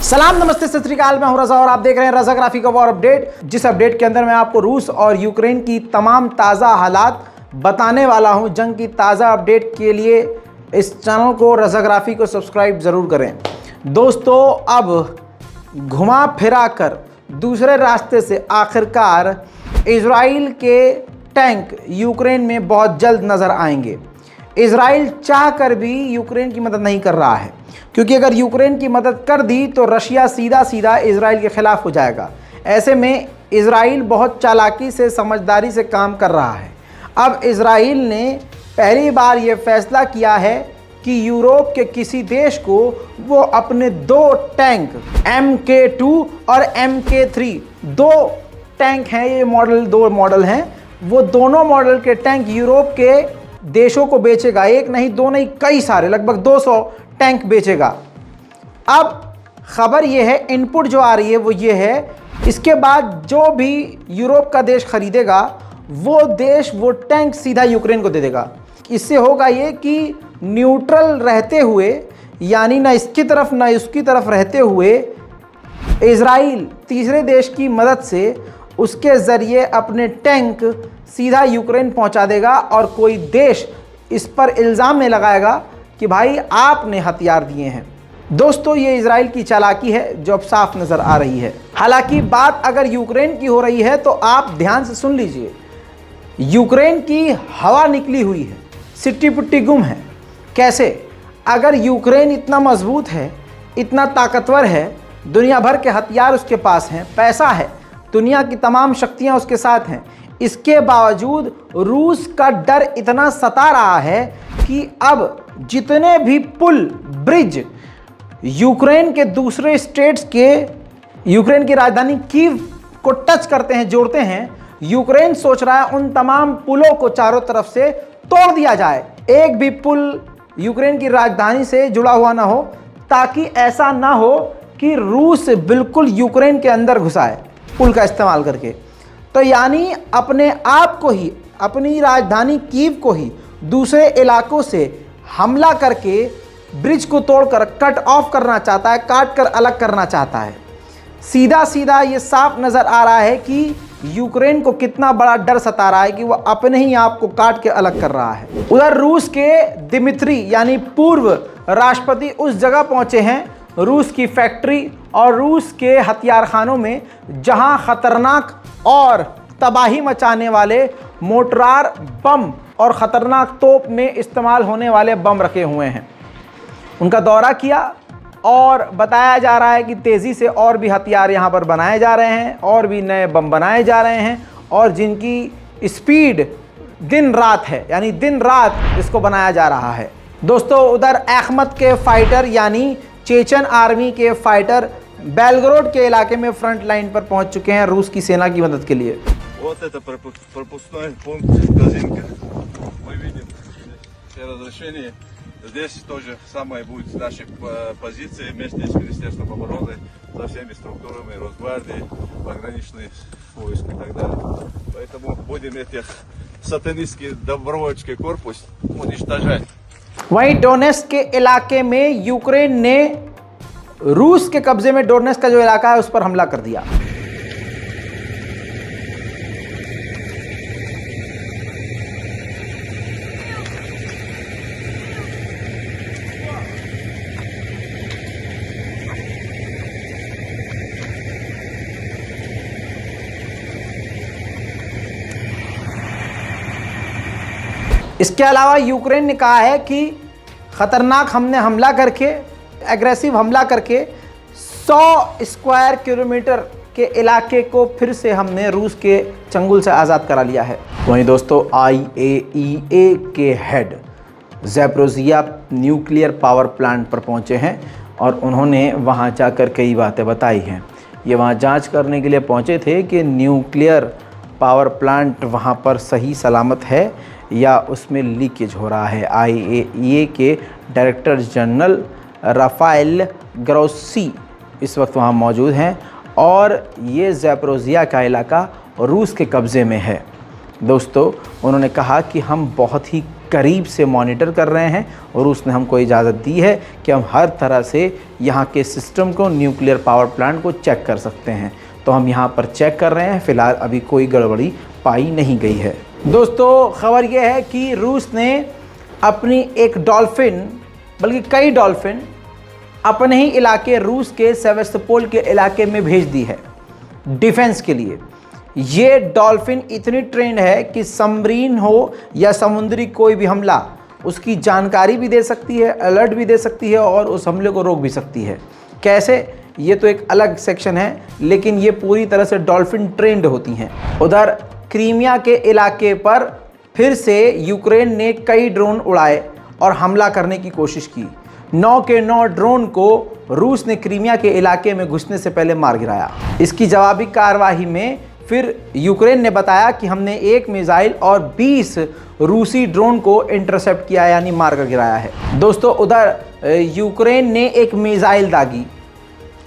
सलाम नमस्ते सत श्री अकाल, मैं हूं रजा और आप देख रहे हैं रजा ग्राफिक वॉर अपडेट, जिस अपडेट के अंदर मैं आपको रूस और यूक्रेन की तमाम ताज़ा हालात बताने वाला हूं। जंग की ताज़ा अपडेट के लिए इस चैनल को रजा ग्राफिक को सब्सक्राइब ज़रूर करें। दोस्तों, अब घुमा फिरा कर दूसरे रास्ते से आखिरकार इजराइल के टैंक यूक्रेन में बहुत जल्द नज़र आएंगे। इजराइल चाह कर भी यूक्रेन की मदद नहीं कर रहा है, क्योंकि अगर यूक्रेन की मदद कर दी तो रशिया सीधा सीधा इजराइल के ख़िलाफ़ हो जाएगा। ऐसे में इजराइल बहुत चालाकी से, समझदारी से काम कर रहा है। अब इजराइल ने पहली बार ये फैसला किया है कि यूरोप के किसी देश को वो अपने दो टैंक MK2 और MK3 दो टैंक हैं, ये दो मॉडल हैं, वो दोनों मॉडल के टैंक यूरोप के देशों को बेचेगा। एक नहीं, दो नहीं, कई सारे, लगभग 200 टैंक बेचेगा। अब खबर ये है, इनपुट जो आ रही है वो ये है, इसके बाद जो भी यूरोप का देश खरीदेगा वो देश वो टैंक सीधा यूक्रेन को दे देगा। इससे होगा ये कि न्यूट्रल रहते हुए, यानी ना इसकी तरफ ना उसकी तरफ रहते हुए, इजराइल तीसरे देश की मदद से उसके ज़रिए अपने टैंक सीधा यूक्रेन पहुंचा देगा और कोई देश इस पर इल्ज़ाम नहीं लगाएगा कि भाई आपने हथियार दिए हैं। दोस्तों, ये इजराइल की चालाकी है जो अब साफ नज़र आ रही है। हालांकि बात अगर यूक्रेन की हो रही है तो आप ध्यान से सुन लीजिए। यूक्रेन की हवा निकली हुई है, सिट्टी पुट्टी गुम है। कैसे? अगर यूक्रेन इतना मजबूत है, इतना ताकतवर है, दुनिया भर के हथियार उसके पास हैं, पैसा है, दुनिया की तमाम शक्तियां उसके साथ हैं, इसके बावजूद रूस का डर इतना सता रहा है कि अब जितने भी पुल, ब्रिज यूक्रेन के दूसरे स्टेट्स के यूक्रेन की राजधानी कीव को टच करते हैं, जोड़ते हैं, यूक्रेन सोच रहा है उन तमाम पुलों को चारों तरफ से तोड़ दिया जाए। एक भी पुल यूक्रेन की राजधानी से जुड़ा हुआ ना हो, ताकि ऐसा ना हो कि रूस बिल्कुल यूक्रेन के अंदर घुसाए पुल का इस्तेमाल करके। तो यानी अपने आप को ही, अपनी राजधानी कीव को ही दूसरे इलाकों से हमला करके ब्रिज को तोड़कर कट ऑफ करना चाहता है, काट कर अलग करना चाहता है। सीधा सीधा ये साफ नज़र आ रहा है कि यूक्रेन को कितना बड़ा डर सता रहा है कि वह अपने ही आप को काट के अलग कर रहा है। उधर रूस के दिमित्री यानी पूर्व राष्ट्रपति उस जगह पहुंचे हैं, रूस की फैक्ट्री और रूस के हथियार खानों में, जहां खतरनाक और तबाही मचाने वाले मोर्टार बम और ख़तरनाक तोप में इस्तेमाल होने वाले बम रखे हुए हैं। उनका दौरा किया और बताया जा रहा है कि तेज़ी से और भी हथियार यहाँ पर बनाए जा रहे हैं, और भी नए बम बनाए जा रहे हैं, और जिनकी स्पीड दिन रात है, यानी दिन रात इसको बनाया जा रहा है। दोस्तों, उधर अहमद के फाइटर यानी चेचन आर्मी के फाइटर बेलग्रोड के इलाके में फ्रंट लाइन पर पहुंच चुके हैं रूस की सेना की मदद के लिए। Вот это пропускной пункт Казинка. Мы видим все разрешения. Здесь тоже самое будет наши позиции вместе с Министерством обороны, со всеми структурами Росгвардии, пограничные войска и так далее. Поэтому будем этих сатанистский добровольческий корпус уничтожать. वहीं डोनेस्क के इलाके में यूक्रेन ने रूस के कब्जे में डोनेस्क का जो इलाका है उस पर हमला कर दिया। इसके अलावा यूक्रेन ने कहा है कि ख़तरनाक हमने हमला करके, एग्रेसिव हमला करके 100 स्क्वायर किलोमीटर के इलाके को फिर से हमने रूस के चंगुल से आज़ाद करा लिया है। वहीं दोस्तों, IAEA के head Zaporizhzhia nuclear power plant पर पहुंचे हैं और उन्होंने वहां जाकर कई बातें बताई हैं। ये वहां जांच करने के लिए पहुंचे थे कि न्यूक्लियर पावर प्लांट वहां पर सही सलामत है या उसमें लीकेज हो रहा है। IAEA के डायरेक्टर जनरल राफेल ग्रोसी इस वक्त वहाँ मौजूद हैं और ये ज़ैपोरिज़िया का इलाका रूस के कब्ज़े में है। दोस्तों, उन्होंने कहा कि हम बहुत ही करीब से मॉनिटर कर रहे हैं और उसने हमको इजाज़त दी है कि हम हर तरह से यहाँ के सिस्टम को, न्यूक्लियर पावर प्लांट को चेक कर सकते हैं। तो हम यहाँ पर चेक कर रहे हैं। फ़िलहाल अभी कोई गड़बड़ी पाई नहीं गई है। दोस्तों, खबर यह है कि रूस ने अपनी एक डॉल्फिन, बल्कि कई डॉल्फिन अपने ही इलाके, रूस के सेवास्तोपोल के इलाके में भेज दी है डिफेंस के लिए। ये डॉल्फिन इतनी ट्रेंड है कि सबमरीन हो या समुद्री कोई भी हमला, उसकी जानकारी भी दे सकती है, अलर्ट भी दे सकती है और उस हमले को रोक भी सकती है। कैसे, ये तो एक अलग सेक्शन है, लेकिन ये पूरी तरह से डॉल्फिन ट्रेंड होती हैं। उधर क्रीमिया के इलाके पर फिर से यूक्रेन ने कई ड्रोन उड़ाए और हमला करने की कोशिश की। 9 के 9 ड्रोन को रूस ने क्रीमिया के इलाके में घुसने से पहले मार गिराया। इसकी जवाबी कार्रवाई में फिर यूक्रेन ने बताया कि हमने 1 मिसाइल और 20 रूसी ड्रोन को इंटरसेप्ट किया, यानी मार कर गिराया है। दोस्तों, उधर यूक्रेन ने एक मिसाइल दागी,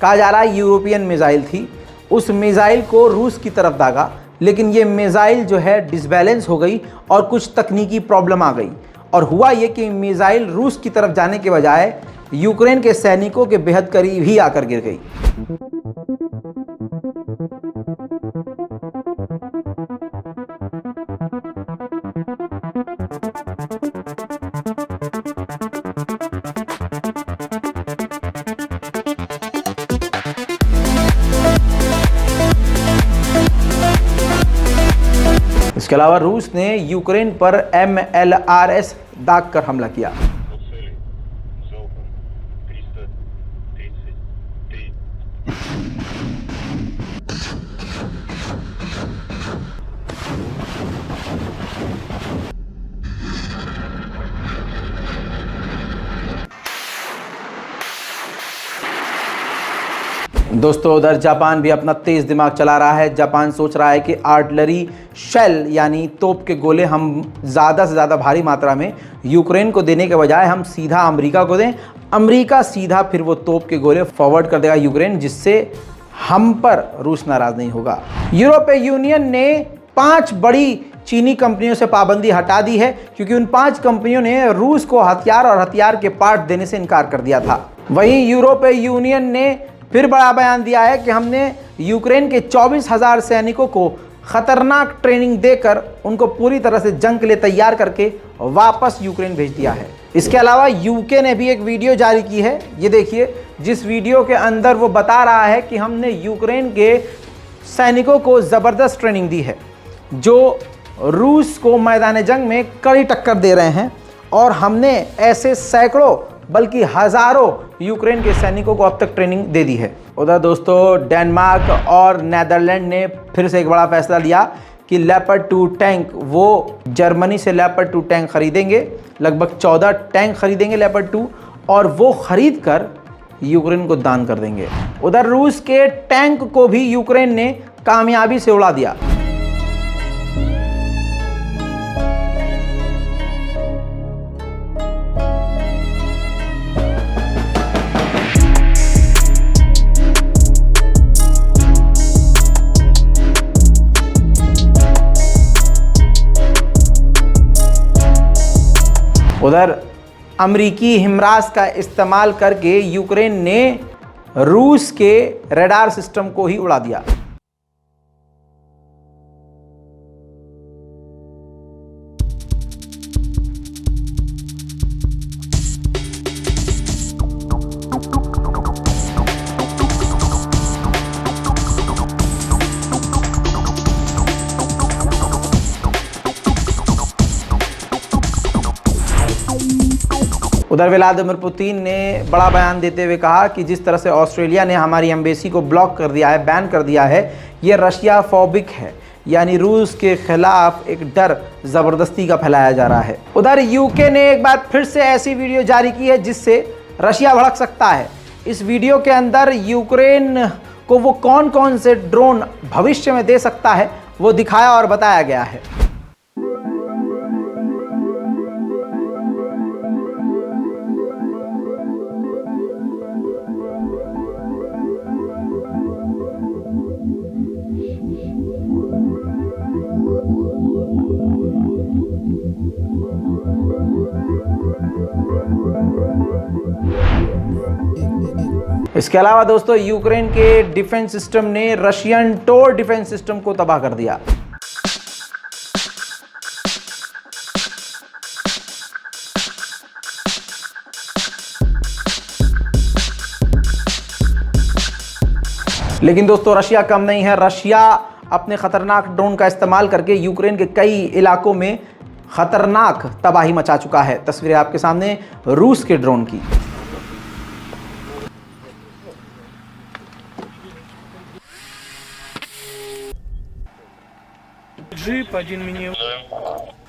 कहा जा रहा है यूरोपियन मिसाइल थी, उस मिसाइल को रूस की तरफ दागा, लेकिन ये मिसाइल जो है डिसबैलेंस हो गई और कुछ तकनीकी प्रॉब्लम आ गई और हुआ ये कि मिसाइल रूस की तरफ जाने के बजाय यूक्रेन के सैनिकों के बेहद करीब ही आकर गिर गई। इसके अलावा रूस ने यूक्रेन पर MLRS दाग कर हमला किया। दोस्तों, उधर जापान भी अपना तेज़ दिमाग चला रहा है। जापान सोच रहा है कि आर्टिलरी शेल यानी तोप के गोले हम ज़्यादा से ज़्यादा भारी मात्रा में यूक्रेन को देने के बजाय हम सीधा अमेरिका को दें। अमेरिका सीधा फिर वो तोप के गोले फॉरवर्ड कर देगा यूक्रेन, जिससे हम पर रूस नाराज़ नहीं होगा। यूरोपीय यूनियन ने 5 बड़ी चीनी कंपनियों से पाबंदी हटा दी है, क्योंकि उन 5 कंपनियों ने रूस को हथियार और हथियार के पार्ट देने से इनकार कर दिया था। वहीं यूरोपीय यूनियन ने फिर बड़ा बयान दिया है कि हमने यूक्रेन के 24,000 सैनिकों को खतरनाक ट्रेनिंग देकर उनको पूरी तरह से जंग के लिए तैयार करके वापस यूक्रेन भेज दिया है। इसके अलावा यूके ने भी एक वीडियो जारी की है, ये देखिए, जिस वीडियो के अंदर वो बता रहा है कि हमने यूक्रेन के सैनिकों को ज़बरदस्त ट्रेनिंग दी है, जो रूस को मैदान जंग में कड़ी टक्कर दे रहे हैं, और हमने ऐसे सैकड़ों बल्कि हज़ारों यूक्रेन के सैनिकों को अब तक ट्रेनिंग दे दी है। उधर दोस्तों, डेनमार्क और नेदरलैंड ने फिर से एक बड़ा फैसला लिया कि लेपर्ड 2 टैंक वो जर्मनी से लेपर्ड 2 टैंक खरीदेंगे। लगभग 14 टैंक खरीदेंगे लेपर्ड 2, और वो खरीद कर यूक्रेन को दान कर देंगे। उधर रूस के टैंक को भी यूक्रेन ने कामयाबी से उड़ा दिया। उधर अमरीकी हिमरास का इस्तेमाल करके यूक्रेन ने रूस के रडार सिस्टम को ही उड़ा दिया। उधर व्लादिमीर पुतिन ने बड़ा बयान देते हुए कहा कि जिस तरह से ऑस्ट्रेलिया ने हमारी एम्बेसी को ब्लॉक कर दिया है, बैन कर दिया है, ये रशिया फोबिक है, यानी रूस के खिलाफ एक डर ज़बरदस्ती का फैलाया जा रहा है। उधर यूके ने एक बार फिर से ऐसी वीडियो जारी की है जिससे रशिया भड़क सकता है। इस वीडियो के अंदर यूक्रेन को वो कौन कौन से ड्रोन भविष्य में दे सकता है वो दिखाया और बताया गया है। इसके अलावा दोस्तों यूक्रेन के डिफेंस सिस्टम ने रशियन टोर डिफेंस सिस्टम को तबाह कर दिया। लेकिन दोस्तों रशिया कम नहीं है। रशिया अपने खतरनाक ड्रोन का इस्तेमाल करके यूक्रेन के कई इलाकों में खतरनाक तबाही मचा चुका है। तस्वीरें आपके सामने रूस के ड्रोन की। Джип, один мини.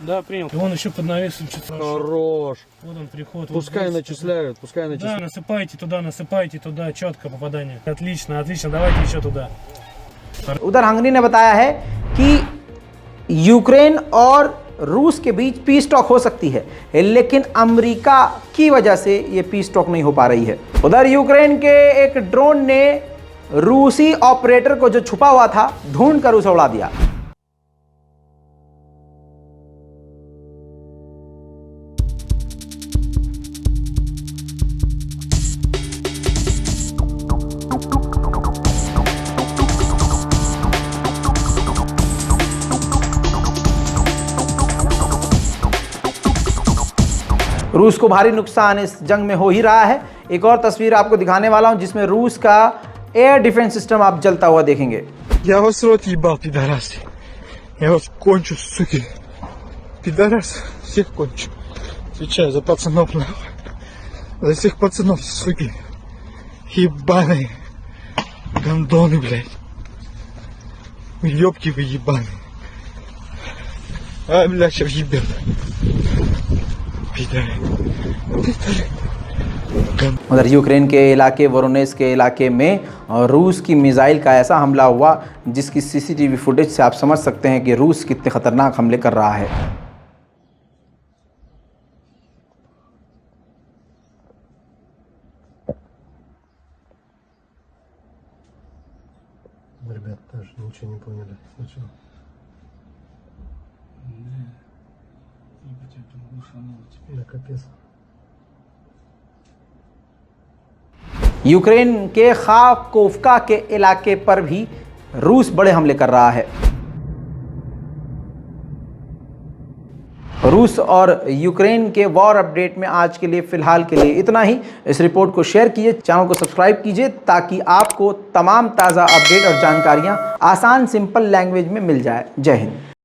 Да, принял. И он еще под навесом что-то. Хорош. Вот он приход. Пускай вот начисляют, пускай Да, начисляют. насыпайте туда, четко попадание. Отлично, отлично, давайте еще туда. उधर हंगरी ने बताया है कि यूक्रेन और रूस के बीच पीस टॉक हो सकती है, लेकिन अमेरिका की वजह से ये पीस टॉक नहीं हो पा रही है। उधर यूक्रेन के एक ड्रोन ने रूसी ऑपरेटर को जो छुपा हुआ था ढूंढ कर उसे उड़ा दिया। रूस को भारी नुकसान इस जंग में हो ही रहा है। एक और तस्वीर आपको दिखाने वाला हूं जिसमें रूस का एयर डिफेंस सिस्टम आप जलता हुआ देखेंगे। Я вас в рот ебал, пидорасы. Я вас кончу, суки. Пидорас, всех кончу. Отвечаю за пацанов, нахуй. За всех пацанов, суки. Ебаные. Гондоны, блядь. Ёбки вы ебаные. А, блядь, сейчас ебет. Пидоры. उधर यूक्रेन के इलाके वोरोनेस के इलाके में रूस की मिसाइल का ऐसा हमला हुआ जिसकी सीसीटीवी फुटेज से आप समझ सकते हैं कि रूस कितने खतरनाक हमले कर रहा है। Ребят, даже ничего не поняли сначала. Да капец. यूक्रेन के खाकोफ्का के इलाके पर भी रूस बड़े हमले कर रहा है। रूस और यूक्रेन के वॉर अपडेट में आज के लिए फिलहाल के लिए इतना ही। इस रिपोर्ट को शेयर कीजिए, चैनल को सब्सक्राइब कीजिए ताकि आपको तमाम ताज़ा अपडेट और जानकारियां आसान सिंपल लैंग्वेज में मिल जाए। जय हिंद।